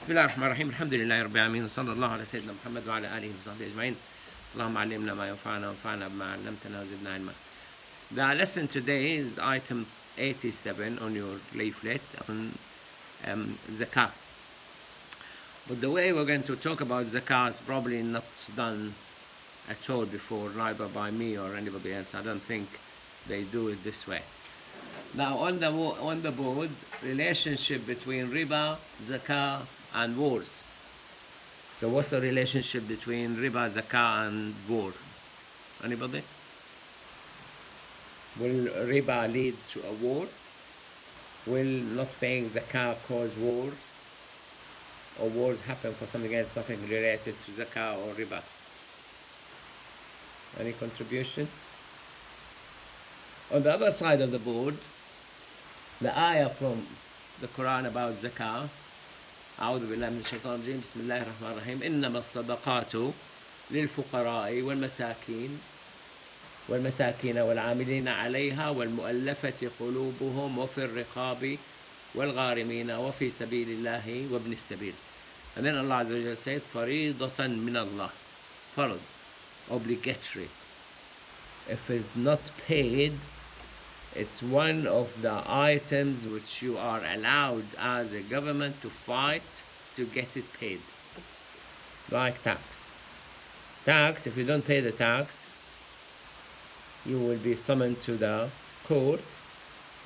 بسم الله الرحمن الرحيم الحمد لله رب العالمين وصلى الله على سيدنا محمد وعلى آله وصحبه أجمعين اللهم علمنا ما ينفعنا وانفعنا بما علمتنا وزدنا علما. The lesson today is item 87 on your leaflet on Zakat. But the way we're going to talk about Zakat is probably not done at all before, neither by me or anybody else. I don't think they do it this way. Now on the board, relationship between Riba, Zakat and wars. So what's the relationship between Riba, Zakat and war? Anybody? Will Riba lead to a war? Will not paying Zakat cause wars? Or wars happen for something else, nothing related to Zakat or Riba? Any contribution? On the other side of the board, the ayah from the Quran about Zakah. أعوذ بالله من الشيطان الرجيم بسم الله الرحمن الرحيم إنما الصدقات للفقراء والمساكين والعاملين عليها والمؤلفة قلوبهم وفي الرقاب والغارمين وفي سبيل الله وابن السبيل. And then Allah Azza wa Jalla says فريضة من الله, فرض, obligatory. If it's not paid, it's one of the items which you are allowed as a government to fight to get it paid. Like tax. Tax, if you don't pay the tax, you will be summoned to the court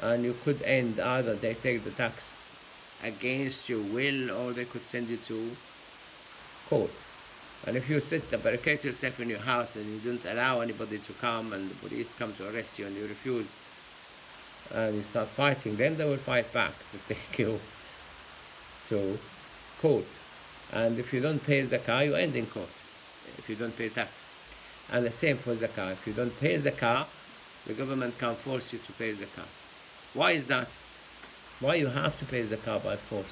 and you could end either they take the tax against your will or they could send you to court. And if you barricade yourself in your house and you don't allow anybody to come and the police come to arrest you and you refuse and you start fighting them, they will fight back to take you to court. And if you don't pay Zakah, you end in court if you don't pay tax. And the same for Zakah. If you don't pay Zakah, the government can force you to pay Zakah. Why is that? Why you have to pay Zakah by force?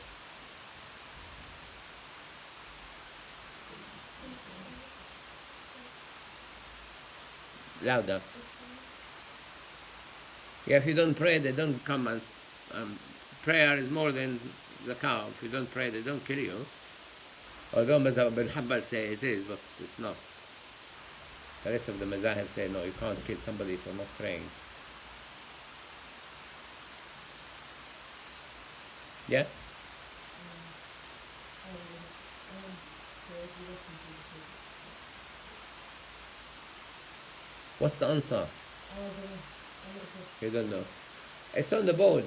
Louder. Yeah, if you don't pray, they don't come and prayer is more than Zakah. If you don't pray, they don't kill you. Although Mazhab bin Hanbal say it is, but it's not. The rest of the Mazahib say no, you can't kill somebody for not praying. Yeah? What's the answer? You don't know. It's on the board.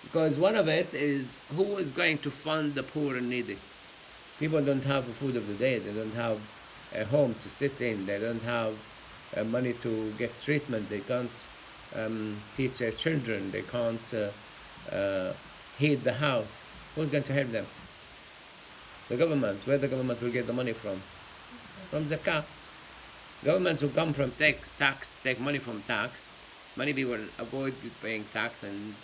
Because one of it is who is going to fund the poor and needy. People don't have the food of the day. They don't have a home to sit in. They don't have money to get treatment. They can't teach their children. They can't heat the house. Who's going to help them? The government. Where the government will get the money from? From Zakah. Governments who come from tax, take money from tax. Many people avoid paying tax, and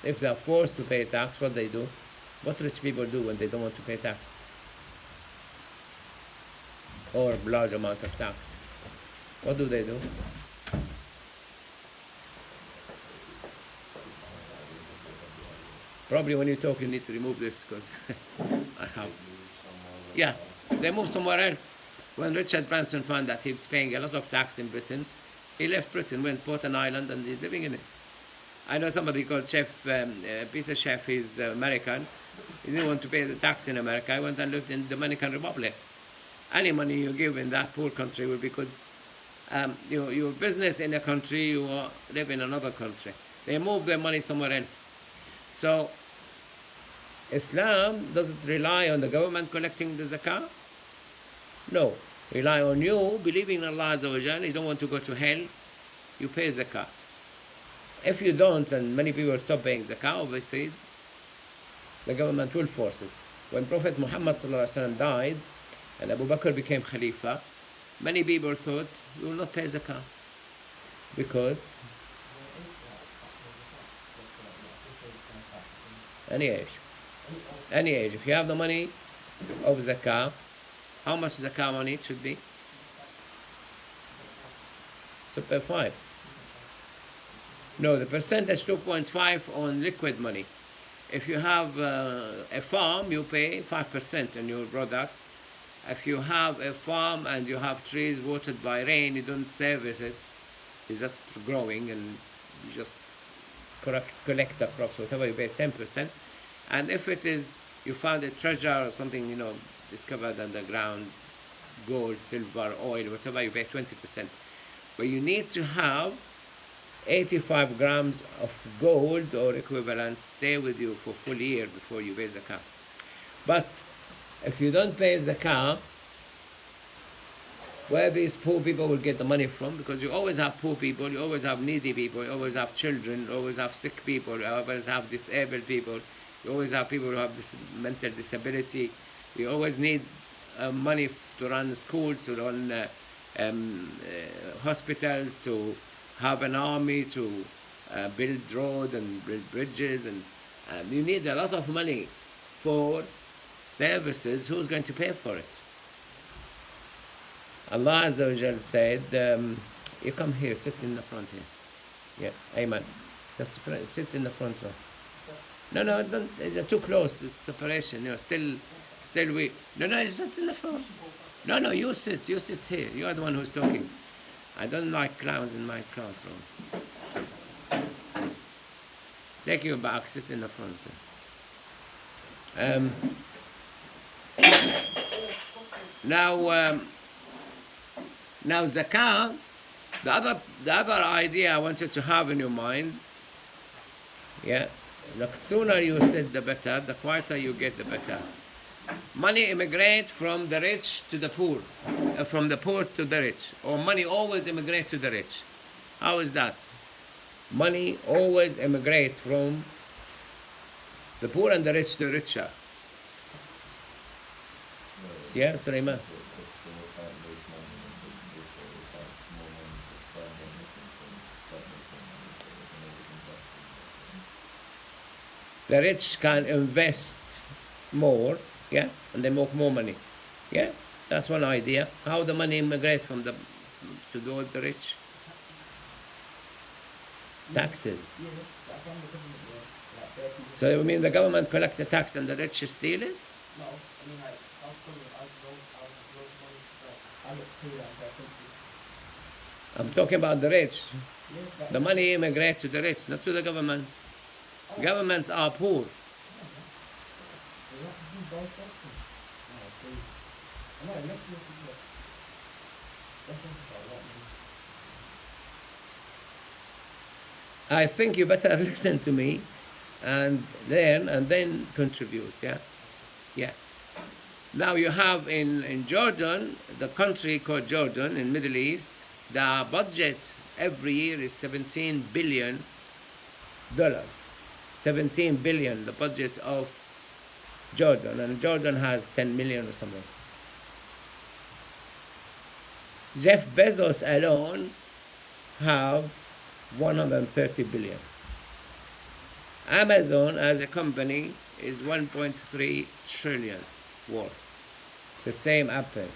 if they are forced to pay tax, what they do? What rich people do when they don't want to pay tax? Or a large amount of tax. What do they do? Probably when you talk you need to remove this because I have. Yeah, they move somewhere else. When Richard Branson found that he was paying a lot of tax in Britain, he left Britain, went bought an island, and he's living in it. I know somebody called Peter Chef. He's American. He didn't want to pay the tax in America. He went and lived in the Dominican Republic. Any money you give in that poor country will be good. Your business in a country, you live in another country. They move their money somewhere else. So, Islam doesn't rely on the government collecting the zakah. No. Rely on you, believing in Allah Azza wa Jalla. You don't want to go to hell, you pay zakah. If you don't, and many people stop paying zakah, obviously, the government will force it. When Prophet Muhammad died, and Abu Bakr became Khalifa, many people thought, we will not pay zakah. Because any age, if you have the money of zakah, how much zakah money it should be? Super 5. No, the percentage 2.5 on liquid money. If you have a farm, you pay 5% on your product. If you have a farm and you have trees watered by rain, you don't service it. It's just growing and you just collect the crops, whatever, you pay 10%. And if it is, you found a treasure or something, discovered underground, gold, silver, oil, whatever, you pay 20%. But you need to have 85 grams of gold or equivalent stay with you for full year before you pay zakat. But if you don't pay zakat, where these poor people will get the money from? Because you always have poor people, you always have needy people, you always have children, you always have sick people, you always have disabled people, you always have people who have this mental disability. You always need money to run schools, to run hospitals, to have an army, to build roads and build bridges, and you need a lot of money for services. Who's going to pay for it? Allah Azza wa Jal said, you come here, sit in the front here. Yeah, Ayman. Just sit in the front row. No, don't, they're too close, it's separation, still we. No, you sit in the front. No, you sit here. You are the one who's talking. I don't like clowns in my classroom. Take your back, sit in the front. Now zakat, the other idea I want you to have in your mind, the sooner you sit, the better, the quieter you get, the better. Money immigrate from the rich to the poor, from the poor to the rich, or money always immigrate to the rich. How is that? Money always immigrate from the poor and the rich to the richer. Yeah, Sulaiman. The rich can invest more, and they make more money. That's one idea. How the money immigrates from to the rich? Taxes. So you mean the government collect the tax and the rich steal it? No, I mean like I'm talking about the rich. The money immigrates to the rich, not to the government. Governments are poor. I think you better listen to me and learn and then contribute. Yeah. Now you have in Jordan, the country called Jordan in Middle East, the budget every year is $17 billion. 17 billion, the budget of Jordan, and Jordan has 10 million or something. Jeff Bezos alone have 130 billion. Amazon as a company is 1.3 trillion worth. The same Apple.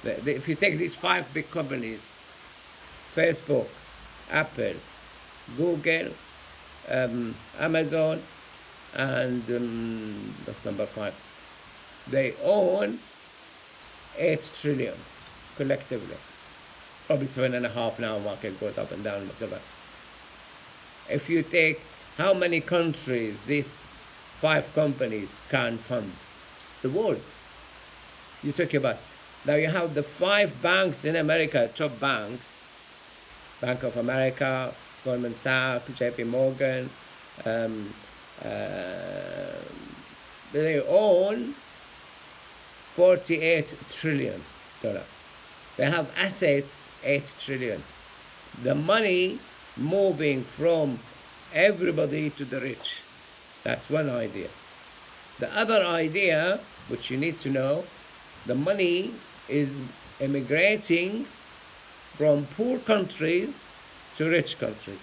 If you take these 5 big companies, Facebook, Apple, Google, Amazon, and that's number 5. They own 8 trillion collectively. Probably 7.5 now. Market goes up and down, whatever. If you take how many countries these 5 companies can fund, the world. You talk about. Now you have the 5 banks in America, top banks, Bank of America, Goldman Sachs, JP Morgan, they own $48 trillion. They have assets, 8 trillion. The money moving from everybody to the rich. That's one idea. The other idea, which you need to know, the money is immigrating from poor countries to rich countries.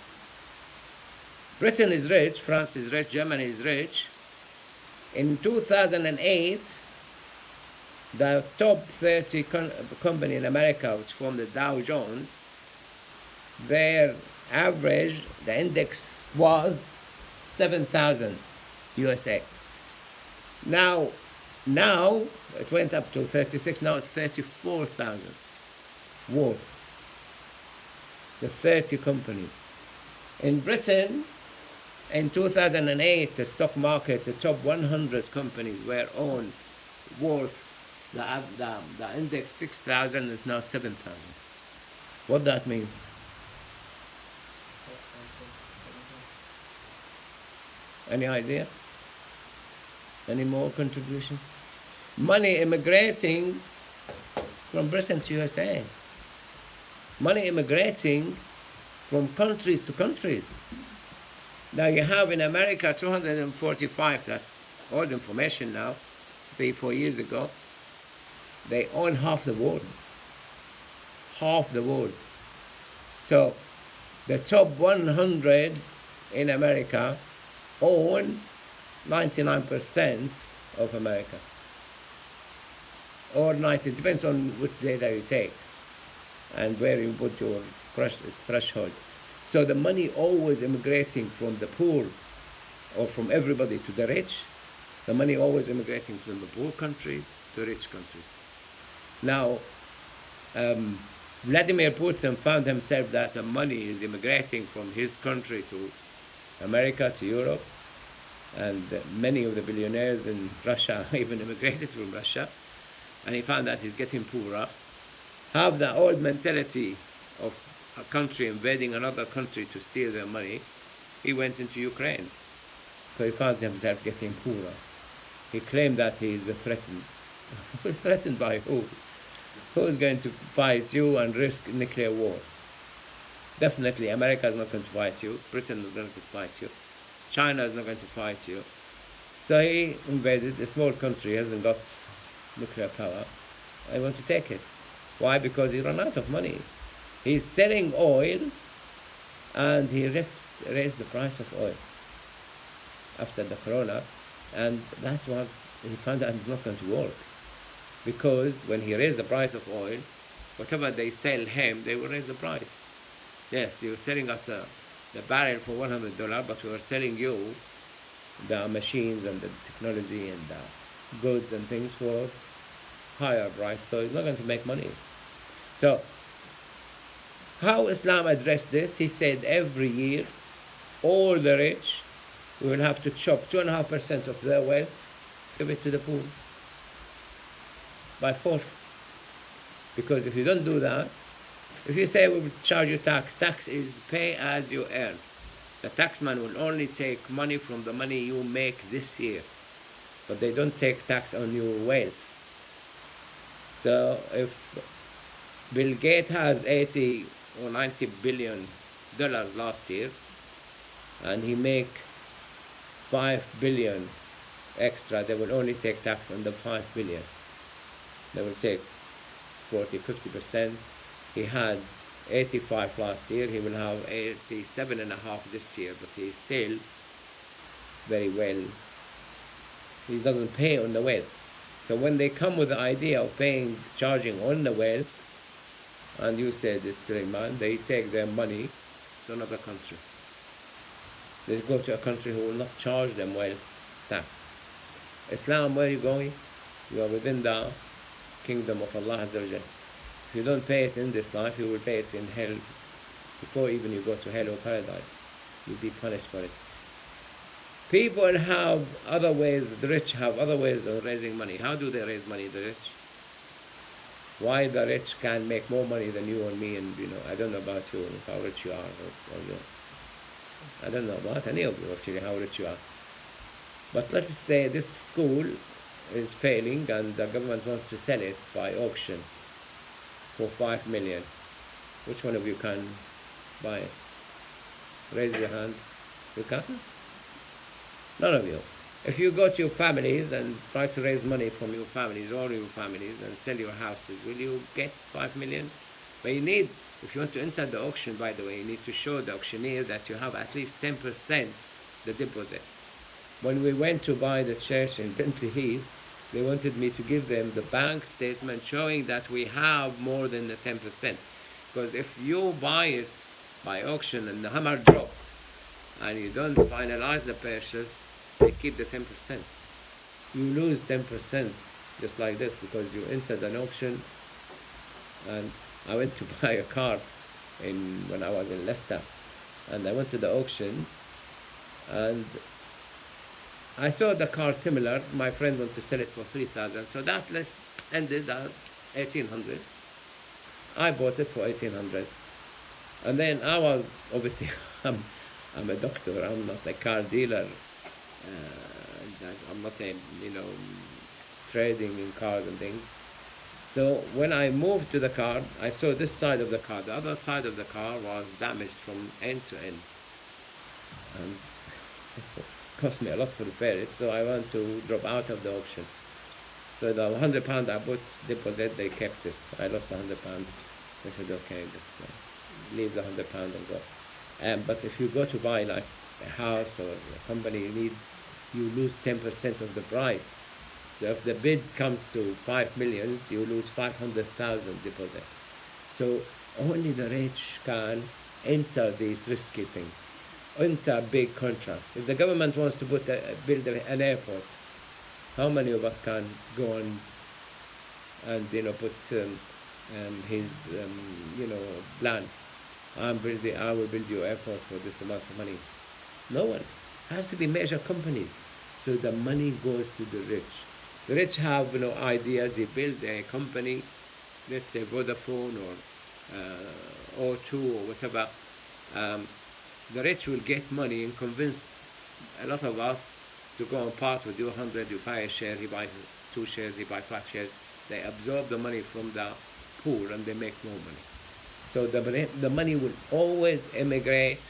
Britain is rich, France is rich, Germany is rich. In 2008, the top 30 company in America, which formed the Dow Jones, their average, the index was 7,000. USA. Now it went up to 36. Now it's 34,000 worth. The 30 companies. In Britain, in 2008, the stock market, the top 100 companies were owned worth, the index 6,000 is now 7,000. What that means? Any idea? Any more contribution? Money immigrating from Britain to USA. Money immigrating from countries to countries. Now you have in America 245, that's old information now, 3-4 years ago. They own half the world. Half the world. So the top 100 in America own 99% of America. Or 90, depends on which data you take and where you put your threshold. So the money always immigrating from the poor or from everybody to the rich. The money always immigrating from the poor countries to rich countries. Now, Vladimir Putin found himself that the money is immigrating from his country to America, to Europe, and many of the billionaires in Russia even immigrated from Russia, and he found that he's getting poorer. Have the old mentality of a country invading another country to steal their money. He went into Ukraine, so he found himself getting poorer. He claimed that he is threatened. Threatened by who? Who is going to fight you and risk nuclear war? Definitely America is not going to fight you. Britain is not going to fight you. China is not going to fight you. So he invaded a small country, hasn't got nuclear power. I want to take it. Why? Because he ran out of money. He's selling oil, and he raised the price of oil after the corona, and that was, he found that it's not going to work. Because when he raised the price of oil, whatever they sell him, they will raise the price. Yes, you're selling us the barrel for $100, but we are selling you the machines and the technology and the goods and things for higher price, so it's not going to make money. So, how Islam addressed this, he said every year, all the rich will have to chop 2.5% of their wealth, give it to the poor, by force. Because if you don't do that, if you say we will charge you tax, tax is pay as you earn. The taxman will only take money from the money you make this year, but they don't take tax on your wealth. So if Bill Gates has 80 or 90 billion dollars last year, and he make 5 billion extra, they will only take tax on the 5 billion. They will take 40-50%. He had 85 last year, he will have 87.5 this year, but he's still very well, he doesn't pay on the wealth. So when they come with the idea of charging on the wealth, and you said it's Suleiman, they take their money to another country. They go to a country who will not charge them wealth tax. Islam, where are you going? You are within the kingdom of Allah Azza wa Jal. If you don't pay it in this life, you will pay it in hell before even you go to hell or paradise. You'll be punished for it. People have other ways, the rich have other ways of raising money. How do they raise money, the rich? Why the rich can make more money than you or me, and I don't know about you, how rich you are, I don't know about any of you actually, how rich you are. But let's say this school is failing and the government wants to sell it by auction for 5 million. Which one of you can buy it? Raise your hand. You can't? None of you. If you go to your families and try to raise money from your families, all your families, and sell your houses, will you get 5 million? But you need, if you want to enter the auction, by the way, you need to show the auctioneer that you have at least 10% the deposit. When we went to buy the church in Bentley Heath, they wanted me to give them the bank statement showing that we have more than the 10%. Because if you buy it by auction and the hammer drop, and you don't finalize the purchase, they keep the 10%. You lose 10% just like this because you entered an auction. And I went to buy a car when I was in Leicester, and I went to the auction, and I saw the car similar. My friend wanted to sell it for 3,000, so that list ended at 1,800. I bought it for 1,800, and then I was obviously I'm a doctor. I'm not a car dealer. I'm not trading in cars and things. So when I moved to the car, I saw this side of the car. The other side of the car was damaged from end to end, and it cost me a lot to repair it. So I want to drop out of the auction. So the £100 I put deposit, they kept it. I lost £100. They said, okay, just leave the £100 and go. But if you go to buy like a house or a company, you lose 10% of the price. So if the bid comes to 5 million, you lose 500,000 deposit. So only the rich can enter these risky things, enter big contracts. If the government wants to build an airport, how many of us can go on and put his plan? I will build your airport for this amount of money. No one. It has to be major companies. So the money goes to the rich. The rich have ideas. They build a company, let's say Vodafone or O2 or whatever. The rich will get money and convince a lot of us to go and part with you 100. You buy a share, he buys 2 shares, he buys 5 shares. They absorb the money from the poor and they make more money. So the money will always emigrate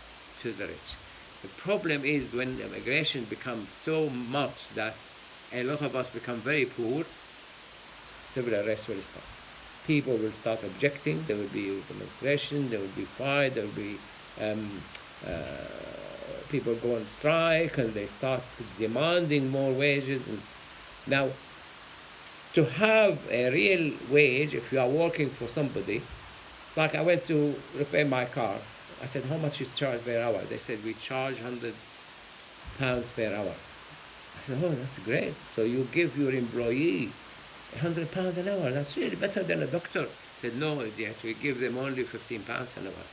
to the rich. The problem is when the immigration becomes so much that a lot of us become very poor, civil unrest will start. People will start objecting, there will be demonstration, there will be fight, there will be people go on strike, and they start demanding more wages. And now, to have a real wage, if you are working for somebody, it's like I went to repair my car. I said, how much is charged per hour? They said, we charge £100 per hour. I said, oh, that's great. So you give your employee £100 an hour. That's really better than a doctor. I said, no, idiot, we give them only £15 an hour.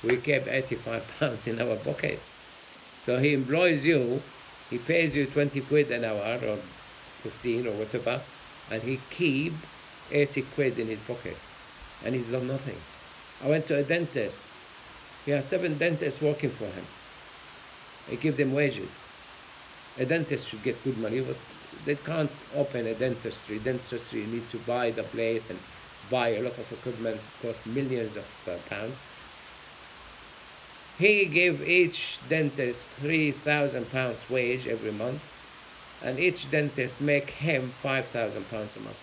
We keep £85 in our pocket. So he employs you, he pays you 20 quid an hour or 15 or whatever, and he keep 80 quid in his pocket. And he's done nothing. I went to a dentist. He has 7 dentists working for him. He gives them wages. A dentist should get good money, but they can't open a dentistry. Dentistry, you need to buy the place and buy a lot of equipment. It costs millions of pounds. He gave each dentist £3,000 wage every month, and each dentist make him £5,000 a month.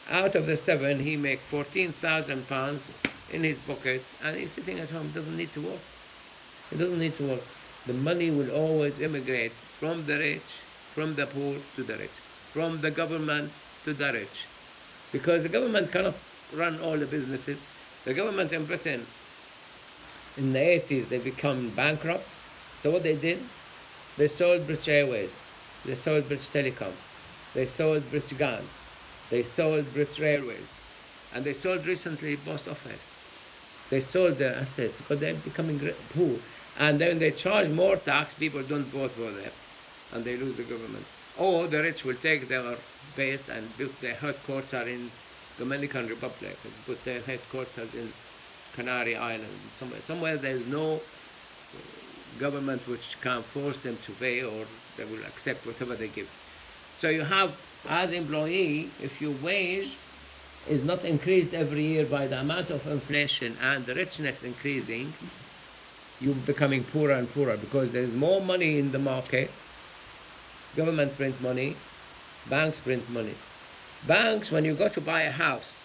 Out of the 7, he make £14,000 in his pocket, and he's sitting at home, doesn't need to work. He doesn't need to work. The money will always immigrate from the rich, from the poor to the rich, from the government to the rich. Because the government cannot run all the businesses. The government in Britain, in the 80s, they become bankrupt. So what they did, they sold British Airways, they sold British Telecom, they sold British Gas, they sold British Railways, and they sold recently Post Office. They sold their assets because they're becoming poor. And then they charge more tax, people don't vote for them, and they lose the government. Or the rich will take their base and build their headquarters in Dominican Republic, and put their headquarters in Canary Island, somewhere there's no government which can force them to pay, or they will accept whatever they give. So you have, as employee, if your wage is not increased every year by the amount of inflation and the richness increasing, you're becoming poorer and poorer because there's more money in the market. Government print money, banks print money. Banks, when you go to buy a house,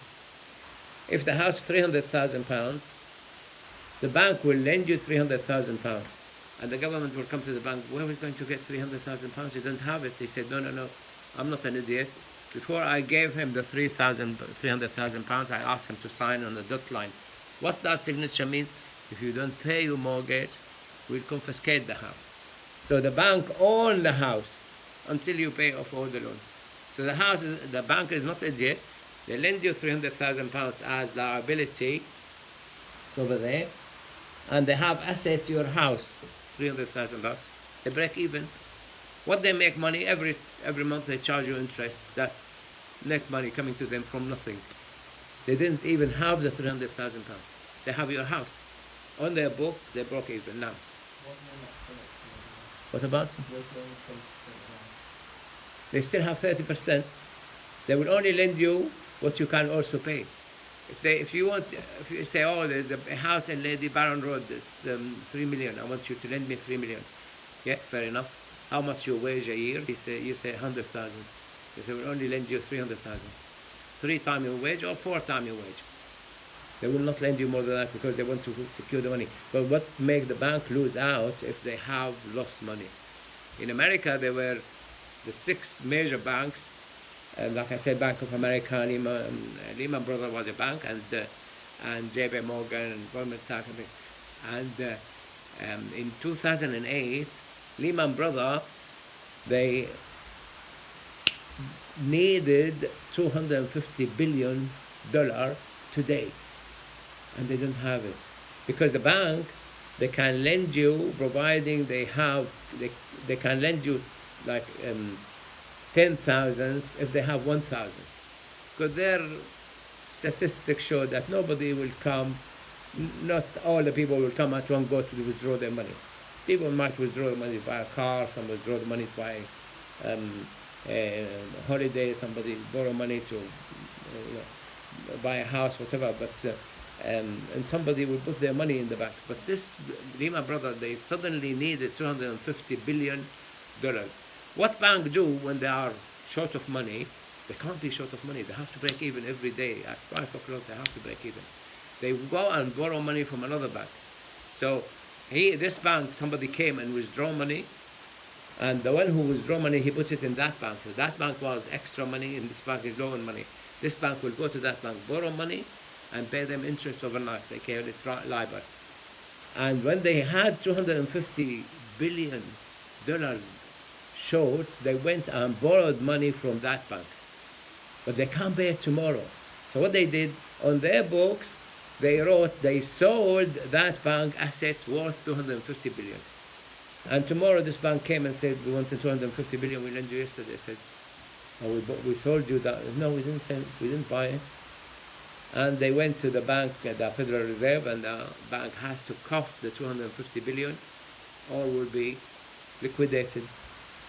if the house is £300,000, the bank will lend you £300,000, and the government will come to the bank, where are we going to get £300,000? You don't have it. They said, no, I'm not an idiot. Before I gave him the £300,000, I asked him to sign on the dotted line. What's that signature means? If you don't pay your mortgage, we'll confiscate the house. So the bank owns the house until you pay off all the loan. So the bank is not idiot. They lend you £300,000 as liability. It's over there. And they have asset your house, $300,000. They break even. What they make money every month, they charge you interest. That's net money coming to them from nothing. They didn't even have the £300,000. They have your house. On their book, they broke even now. What about? They still have 30%. They will only lend you what you can also pay. If you say, oh, there's a house in Lady Baron Road that's 3 million, I want you to lend me 3 million. Yeah, fair enough. How much your wage a year? You say 100,000. They will only lend you 300,000. 3 times your wage or 4 times your wage. They will not lend you more than that because they want to secure the money. But what makes the bank lose out if they have lost money? In America, there were the 6 major banks. Like I said, Bank of America, Lehman Brothers was a bank, and J.P. Morgan and Goldman Sachs. And in 2008, Lehman Brothers, they needed $250 billion today, and they don't have it because the bank, they can lend you, providing they can lend you like 10,000 if they have 1,000, because their statistics show that nobody will come, not all the people will come at one go to withdraw their money. People might withdraw the money to buy a car, some withdraw the money to buy a holiday, somebody borrow money to buy a house, whatever, but and somebody will put their money in the bank. But this Lehman Brothers, they suddenly needed $250 billion. What bank do when they are short of money? They can't be short of money. They have to break even every day. At 5 o'clock, they have to break even. They go and borrow money from another bank. So this bank, somebody came and withdraw money, and the one who withdraw money, he put it in that bank. So that bank was extra money, and this bank is low on money. This bank will go to that bank, borrow money, and pay them interest overnight. They call it Riba. And when they had $250 billion short, they went and borrowed money from that bank. But they can't pay it tomorrow. So what they did, on their books, they sold that bank asset worth $250 billion. And tomorrow this bank came and said, we wanted $250 billion, we lent you yesterday. I said, oh, we sold you that. No, we didn't buy it. And they went to the bank, the Federal Reserve, and the bank has to cough the $250 billion, or will be liquidated.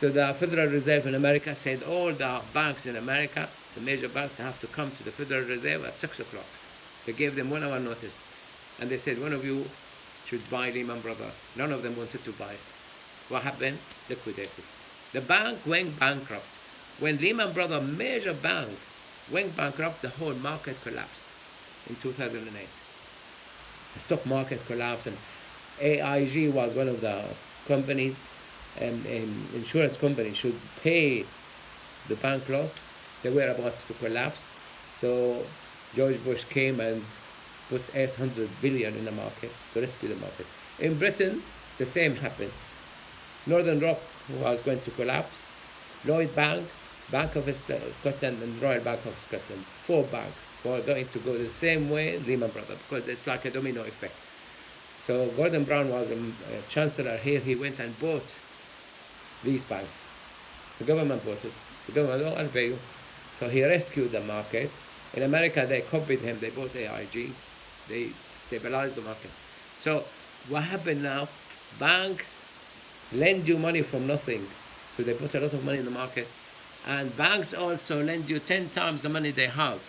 So the Federal Reserve in America said all the banks in America, the major banks, have to come to the Federal Reserve at 6 o'clock. They gave them 1 hour notice. And they said, one of you should buy Lehman Brothers. None of them wanted to buy it. What happened? Liquidated. The bank went bankrupt. When Lehman Brothers, major bank, went bankrupt, the whole market collapsed in 2008. The stock market collapsed, and AIG was one of the companies, and insurance companies should pay the bank loss. They were about to collapse. So George Bush came and put $800 billion in the market to rescue the market. In Britain, the same happened. Northern Rock was going to collapse. Lloyd Bank, Bank of Scotland, and Royal Bank of Scotland, 4 banks were going to go the same way Lehman Brothers, because it's like a domino effect. So Gordon Brown was a chancellor here. He went and bought these banks. The government bought it. The government, oh, I'll pay you. So he rescued the market. In America, they copied him. They bought AIG. They stabilized the market. So what happened now? Banks lend you money from nothing. So they put a lot of money in the market. And banks also lend you 10 times the money they have.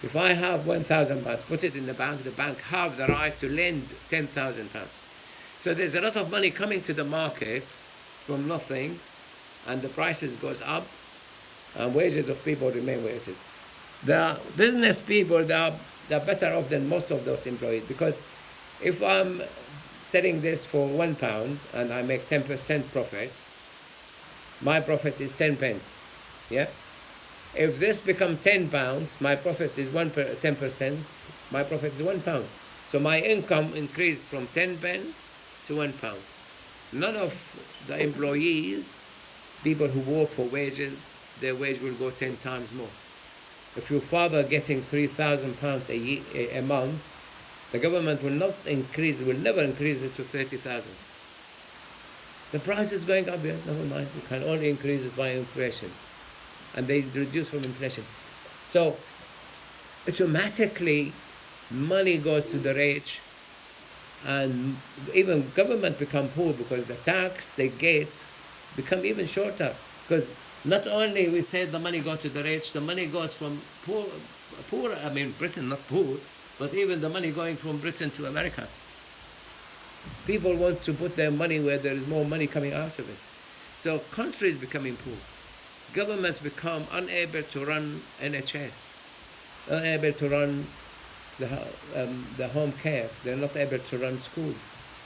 If I have £1,000, put it in the bank have the right to lend £10,000. So there's a lot of money coming to the market from nothing, and the prices goes up, and wages of people remain wages. The business people, they're better off than most of those employees, because if I'm selling this for £1 and I make 10% profit, my profit is 10 pence. Yeah? If this becomes £10, my profit is 10%, my profit is £1. So my income increased from 10 pence to £1. None of the employees, people who work for wages, their wage will go 10 times more. If your father getting £3,000 a month, the government will not increase, will never increase it to 30,000. The price is going up, yeah, never mind. You can only increase it by inflation, and they reduce from inflation. So automatically, money goes to the rich, and even government become poor because the tax they get become even shorter. Because not only we say the money goes to the rich, the money goes from poor. I mean Britain, not poor, but even the money going from Britain to America. People want to put their money where there is more money coming out of it. So countries becoming poor. Governments become unable to run NHS, unable to run the home care. They're not able to run schools.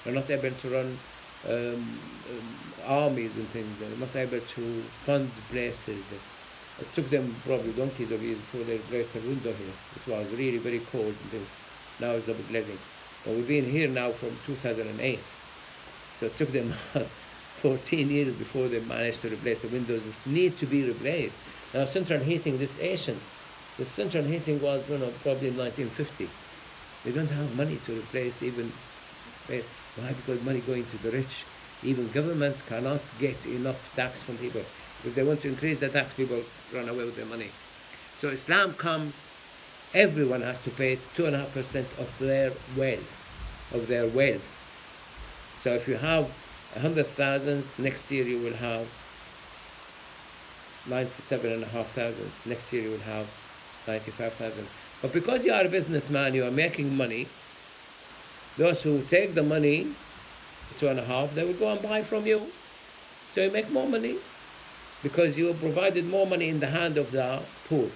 They're not able to run armies and things. They're not able to fund places. It took them probably donkeys of years before they replaced the window here. It was really very cold and things. Now it's double glazing. But we've been here now from 2008. So it took them 14 years before they managed to replace the windows, which need to be replaced. Now central heating, this Asian, the central heating was, probably in 1950. They don't have money to replace even place. Why? Because money going to the rich. Even governments cannot get enough tax from people. If they want to increase the tax, people run away with their money. So Islam comes, everyone has to pay 2.5% of their wealth. So if you have 100,000, next year you will have 97,500. Next year you will have 95,000. But because you are a businessman, you are making money. Those who take the money, 2.5, they will go and buy from you. So you make more money because you provided more money in the hand of the poor.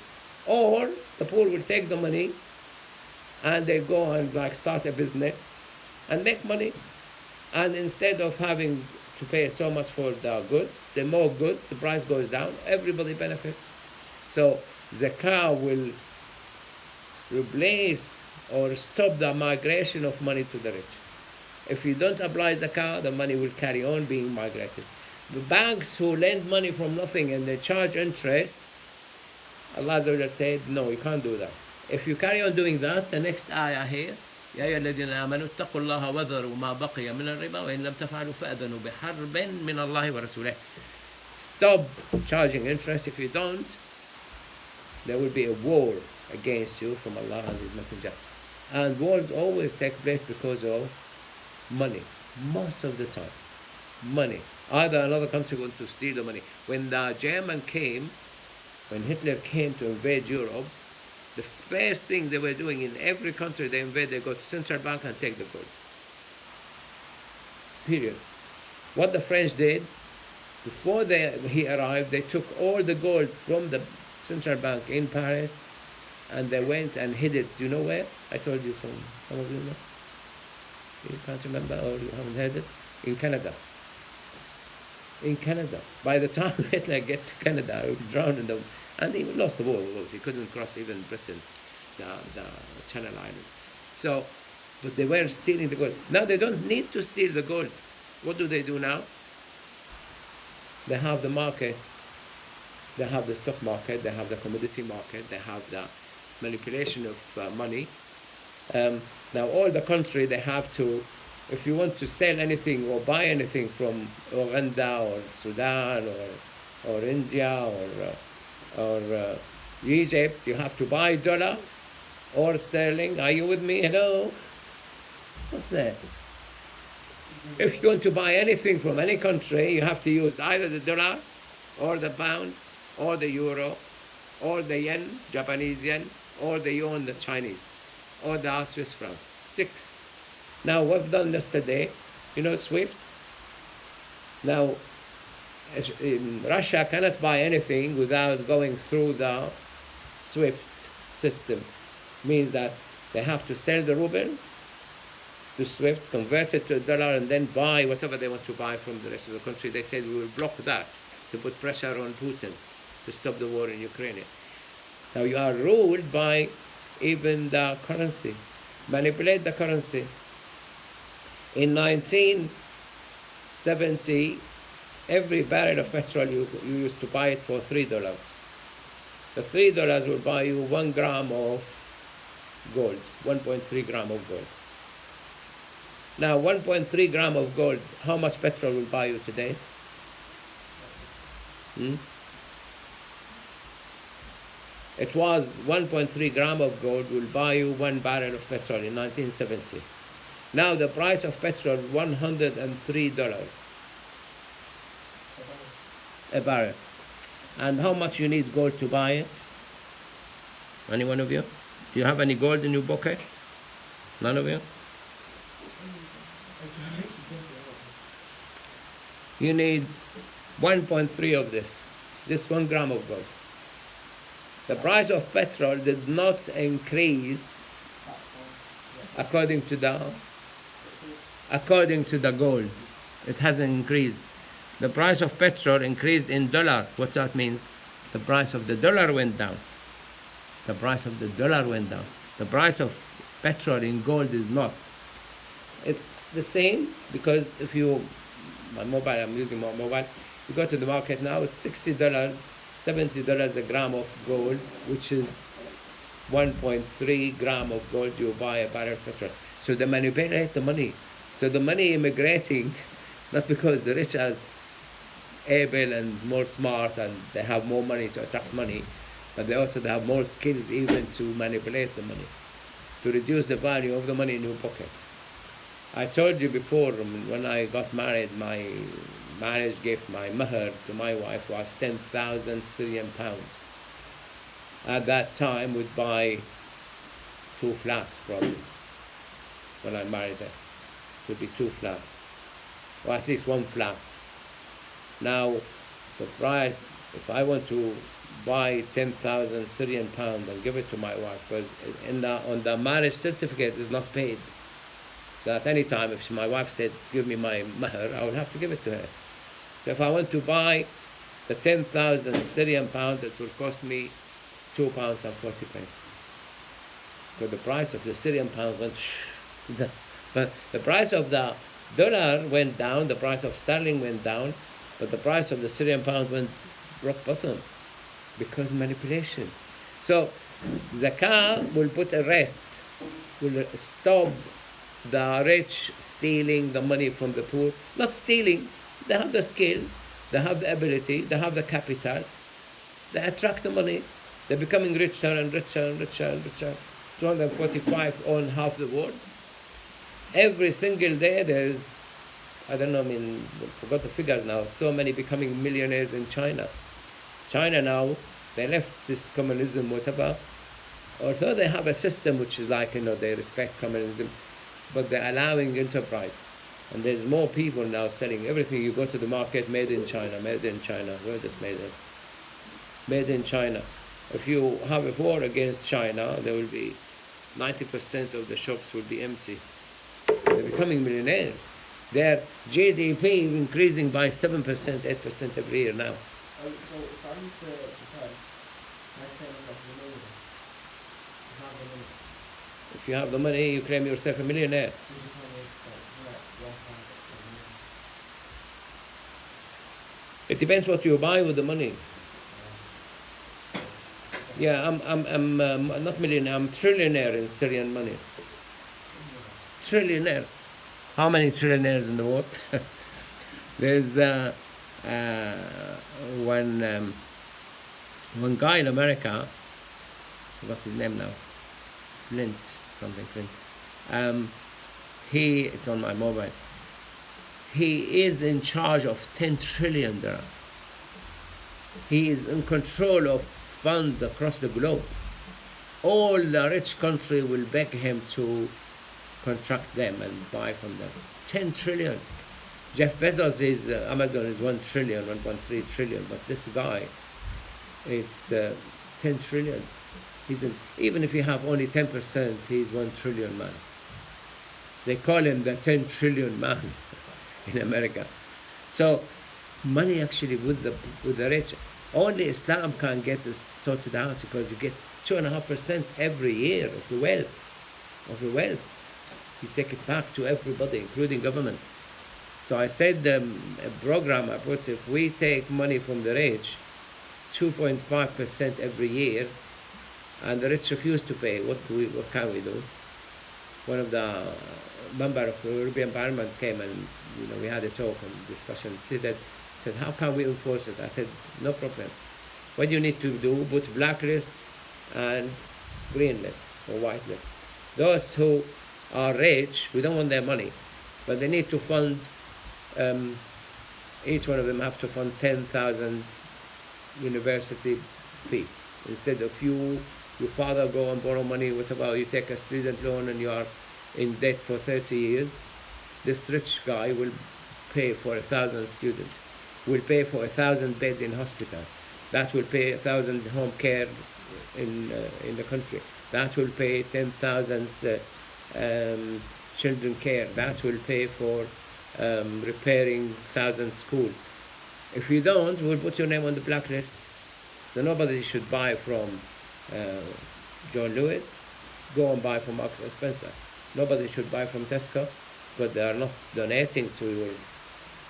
Or the poor will take the money and they go and start a business and make money. And instead of having to pay so much for the goods, the more goods, the price goes down, everybody benefits. So Zakat will replace or stop the migration of money to the rich. If you don't apply Zakat, the money will carry on being migrated. The banks who lend money from nothing and they charge interest, Allah said, no, you can't do that. If you carry on doing that, the next ayah here, يا أيها الذين آمنوا اتقوا الله وذروا ما بقي من الربا وإن لم تفعلوا فأذنوا بحرب من الله ورسوله. Stop charging interest. If you don't, there will be a war against you from Allah and His Messenger. And wars always take place because of money. Most of the time, money. Either another country wants to steal the money. When the German came, when Hitler came to invade Europe, the first thing they were doing in every country they invade, they go to central bank and take the gold. Period. What the French did, before he arrived, they took all the gold from the central bank in Paris and they went and hid it. Do you know where? I told you some of you know. You can't remember or you haven't heard it? In Canada. In Canada. By the time Hitler gets to Canada, he would drown in the... And he lost the war. He couldn't cross even Britain, the Channel Island. So, but they were stealing the gold. Now they don't need to steal the gold. What do they do now? They have the market. They have the stock market. They have the commodity market. They have the manipulation of money. Now all the country, they have to, if you want to sell anything or buy anything from Uganda or Sudan or India or Egypt, you have to buy dollar or sterling. Are you with me? Hello? What's that? If you want to buy anything from any country, you have to use either the dollar or the pound or the euro or the yen, Japanese yen, or the yuan, the Chinese, or the Swiss franc. 6. Now, what done yesterday, SWIFT? Now, Russia cannot buy anything without going through the SWIFT system. Means that they have to sell the ruble to SWIFT, convert it to a dollar, and then buy whatever they want to buy from the rest of the country. They said we will block that to put pressure on Putin to stop the war in Ukraine. Now you are ruled by even the currency. Manipulate the currency. In 19 1970, every barrel of petrol you used to buy it for $3. The $3 will buy you 1 gram of gold, 1.3 gram of gold. Now, 1.3 gram of gold, how much petrol will buy you today? It was 1.3 gram of gold will buy you 1 barrel of petrol in 1970. Now the price of petrol, $103 a barrel. And how much you need gold to buy it? Any one of you? Do you have any gold in your pocket? None of you? You need 1.3 of this 1 gram of gold. The price of petrol did not increase according to the gold. It hasn't increased. The price of petrol increased in dollar. What that means? The price of the dollar went down. The price of the dollar went down. The price of petrol in gold is not. It's the same, because if you, I'm using my mobile, you go to the market now, it's $60, $70 a gram of gold, which is 1.3 gram of gold you buy a barrel of petrol. So they manipulate the money. So the money immigrating, not because the rich are able and more smart and they have more money to attract money, but they have more skills even to manipulate the money, to reduce the value of the money in your pocket. I told you before, when I got married, my marriage gift, my mahr to my wife was 10,000 Syrian pounds. At that time, we'd buy 2 flats probably. When I married her, it would be 2 flats, or at least 1 flat. Now, the price, if I want to buy 10,000 Syrian pounds and give it to my wife, because on the marriage certificate is not paid. So at any time, if my wife said, give me my mahr, I would have to give it to her. So if I want to buy the 10,000 Syrian pounds, it will cost me £2.40. So the price of the Syrian pound went, but the price of the dollar went down, the price of sterling went down, but the price of the Syrian pound went rock bottom, because manipulation. So Zakat will put a rest, will stop the rich stealing the money from the poor. Not stealing, they have the skills, they have the ability, they have the capital, they attract the money, they're becoming richer and richer and richer and richer. 245 own half the world. Every single day there's, I don't know, I forgot the figures now, so many becoming millionaires in China. China now, they left this communism, whatever, although they have a system which is like, they respect communism, but they're allowing enterprise. And there's more people now selling everything. You go to the market, made in China, made in China. Where is this made in? Made in China. If you have a war against China, there will be 90% of the shops will be empty. They're becoming millionaires. Their GDP increasing by 7%, 8% every year now. So if I need to decide, I claim myself a millionaire. If you have the money, you claim yourself a millionaire. It depends what you buy with the money. Yeah, I'm not millionaire. I'm trillionaire in Syrian money. Trillionaire. How many trillionaires in the world? There's one guy in America. What's his name now? Flint. It's on my mobile. He is in charge of $10 trillion. He is in control of funds across the globe. All the rich country will beg him to contract them and buy from them. 10 trillion. Jeff Bezos is Amazon is 1 trillion, 1.3 trillion, but this guy, it's 10 trillion. Even if you have only 10%, he's 1 trillion man. They call him the 10 trillion man in America. So money actually with the rich, only Islam can get this sorted out, because you get 2.5% every year of the wealth. You take it back to everybody, including governments. So I said the program I put, if we take money from the rich, 2.5% every year, and the rich refuse to pay, what can we do? One of the member of the European Parliament came and we had a talk and discussion. She said, how can we enforce it? I said, no problem. What you need to do, put blacklist and green list or white list. Those who are rich, we don't want their money, but they need to fund, each one of them have to fund 10,000 university fee. Instead of your father go and borrow money, whatever, you take a student loan and you are in debt for 30 years, this rich guy will pay for 1,000 students, will pay for 1,000 bed in hospital, that will pay 1,000 home care in the country, that will pay 10,000 children care, that will pay for repairing 1,000 schools. If you don't, we'll put your name on the blacklist. So nobody should buy from John Lewis, go and buy from Marks and Spencer. Nobody should buy from Tesco, but they are not donating to your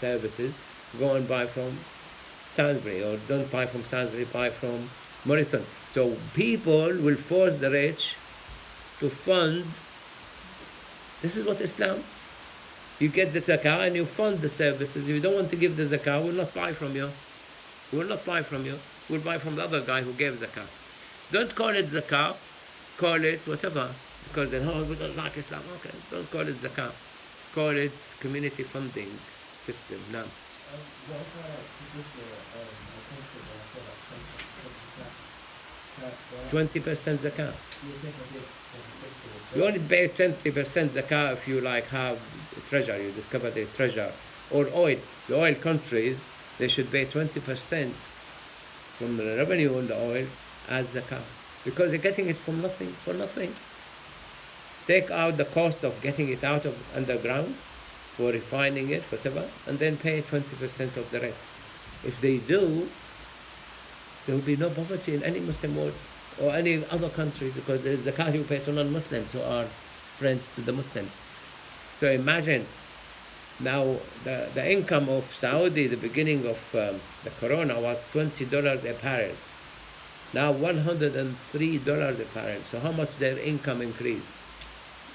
services. Go and buy from Sainsbury, or don't buy from Sainsbury, buy from Morrison. So people will force the rich to fund. This is what Islam. You get the zakah and you fund the services. If you don't want to give the zakah, we'll not buy from you. We'll not buy from you. We'll buy from the other guy who gave zakah. Don't call it zakah, call it whatever. Because then, oh, we don't like Islam. Okay, don't call it zakah. Call it community funding system. No. What if I produce a 20% zakah. You only pay 20% zakah if you have treasure, you discover the treasure. Or oil. The oil countries, they should pay 20% from the revenue on the oil as zakah. Because they're getting it from nothing, for nothing. Take out the cost of getting it out of underground, for refining it, whatever, and then pay 20% of the rest. If they do, there will be no poverty in any Muslim world or any other countries, because there is zakah you pay to non-Muslims who are friends to the Muslims. So imagine now the income of Saudi, the beginning of the corona, was $20 a barrel. Now $103 a barrel. So how much their income increased?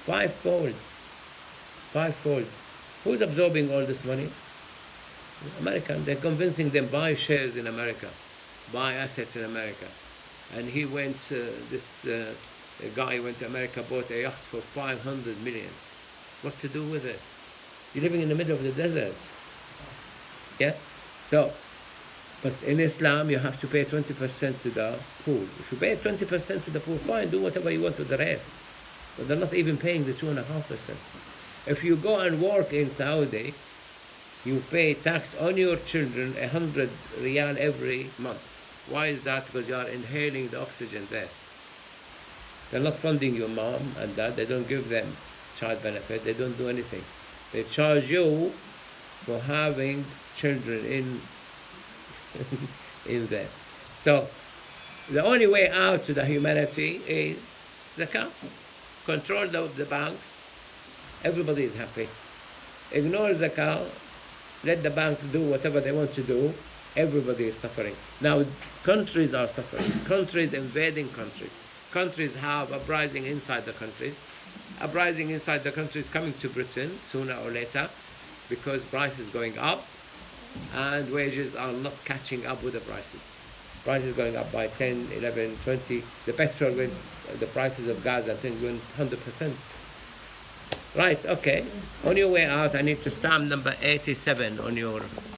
Fivefold. Who's absorbing all this money? American. They're convincing them, buy shares in America, buy assets in America. And he went, a guy went to America, bought a yacht for $500 million. What to do with it? You're living in the middle of the desert. Yeah? So, but in Islam, you have to pay 20% to the poor. If you pay 20% to the poor, fine, do whatever you want with the rest. But they're not even paying the 2.5%. If you go and work in Saudi, you pay tax on your children 100 riyal every month. Why is that? Because you are inhaling the oxygen there. They're not funding your mom and dad. They don't give them child benefit. They don't do anything. They charge you for having children in there. So the only way out to the humanity is zakah. Control the banks. Everybody is happy. Ignore zakah. Let the bank do whatever they want to do. Everybody is suffering. Now, countries are suffering. Countries invading countries. Countries have uprising inside the countries. Uprising inside the countries coming to Britain sooner or later, because price is going up and wages are not catching up with the prices. Prices going up by 10, 11, 20. The petrol went, the prices of gas, I think, went 100%. Right, okay. On your way out, I need to stamp number 87 on your